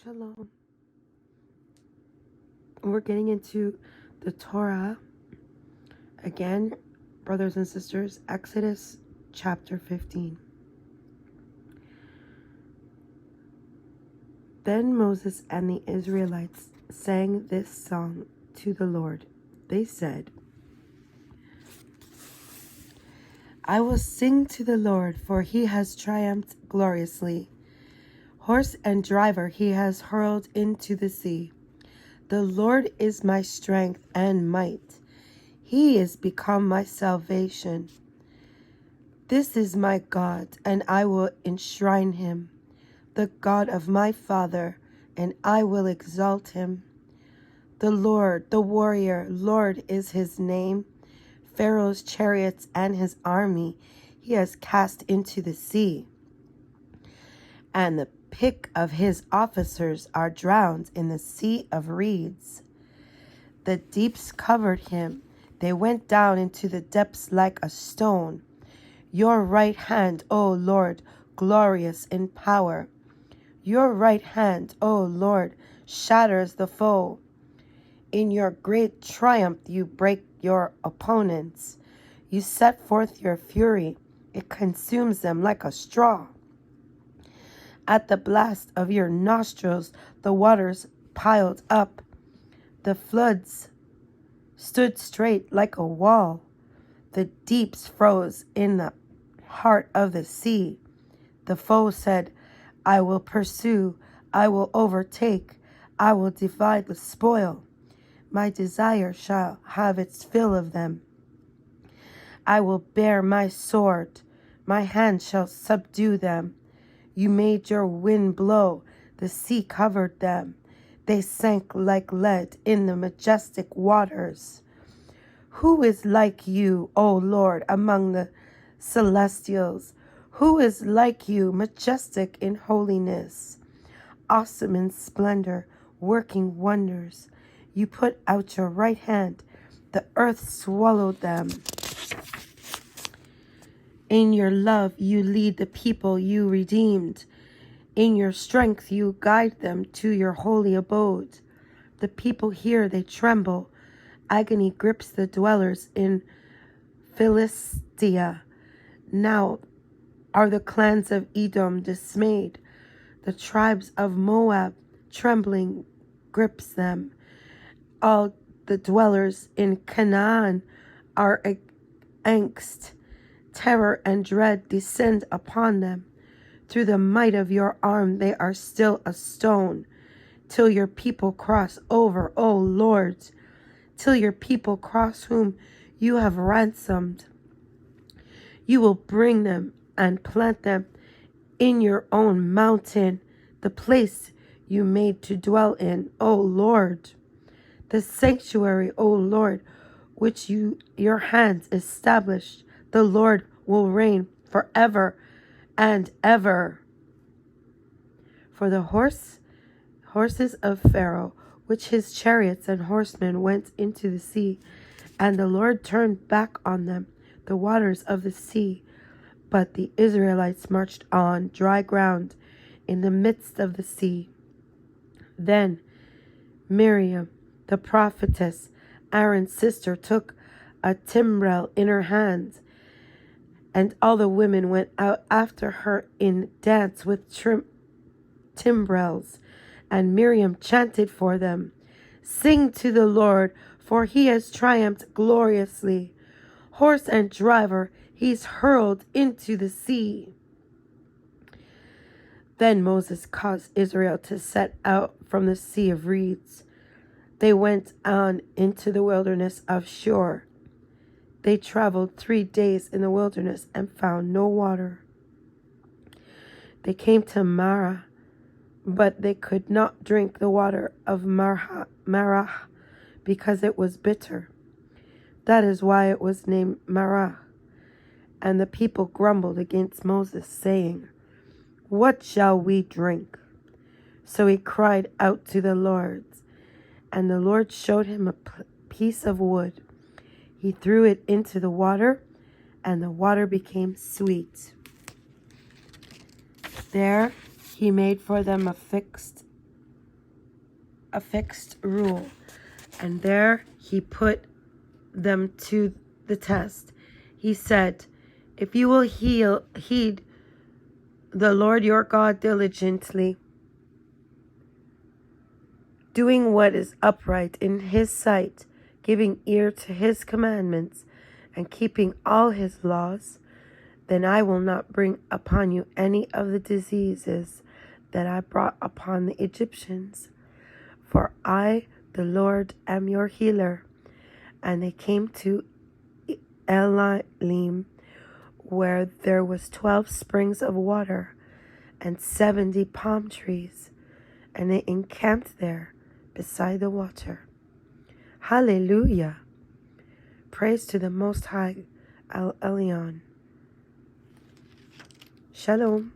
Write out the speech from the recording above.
Shalom. We're getting into the Torah again, brothers and sisters. Exodus chapter 15. Then Moses and the Israelites sang this song to the Lord. They said, I will sing to the Lord, for he has triumphed gloriously. Horse and driver he has hurled into the sea. The Lord is my strength and might. He is become my salvation. This is my God, and I will enshrine him, the God of my father, and I will exalt him. The Lord, the warrior, Lord is his name. Pharaoh's chariots and his army he has cast into the sea, and the pick of his officers are drowned in the sea of reeds. The deeps covered him. They went down into the depths like a stone. Your right hand, O Lord, glorious in power. Your right hand, O Lord, shatters the foe. In your great triumph you break your opponents. You set forth your fury. It consumes them like a straw. At the blast of your nostrils, the waters piled up. The floods stood straight like a wall. The deeps froze in the heart of the sea. The foe said, I will pursue, I will overtake, I will divide the spoil. My desire shall have its fill of them. I will bear my sword, my hand shall subdue them. You made your wind blow, the sea covered them. They sank like lead in the majestic waters. Who is like you, O Lord, among the celestials? Who is like you, majestic in holiness, awesome in splendor, working wonders? You put out your right hand, the earth swallowed them. In your love you lead the people you redeemed. In your strength you guide them to your holy abode. The people hear, they tremble. Agony grips the dwellers in Philistia. Now are the clans of Edom dismayed. The tribes of Moab trembling grips them. All the dwellers in Canaan are angst. Terror and dread descend upon them. Through the might of your arm they are still a stone, till your people cross over, O Lord, till your people cross whom you have ransomed. You will bring them and plant them in your own mountain, the place you made to dwell in, O Lord. The sanctuary, O Lord, which your hands established. The Lord will reign forever and ever. For the horses of Pharaoh, which his chariots and horsemen went into the sea, and the Lord turned back on them the waters of the sea. But the Israelites marched on dry ground in the midst of the sea. Then Miriam, the prophetess, Aaron's sister, took a timbrel in her hand, and all the women went out after her in dance with timbrels, and Miriam chanted for them, Sing to the Lord, for he has triumphed gloriously. Horse and driver he's hurled into the sea. Then Moses caused Israel to set out from the sea of reeds. They went on into the wilderness of Shur. They traveled 3 days in the wilderness and found no water. They came to Marah, but they could not drink the water of Marah because it was bitter. That is why it was named Marah. And the people grumbled against Moses, saying, What shall we drink? So he cried out to the Lord, and the Lord showed him a piece of wood. He threw it into the water, and the water became sweet. There he made for them a fixed a fixed rule, and there he put them to the test. He said, if you will heed the Lord your God diligently, doing what is upright in his sight, giving ear to his commandments, and keeping all his laws, then I will not bring upon you any of the diseases that I brought upon the Egyptians. For I, the Lord, am your healer. And they came to Elim, where there was 12 springs of water and 70 palm trees, and they encamped there beside the water. Hallelujah! Praise to the Most High El Elyon. Shalom.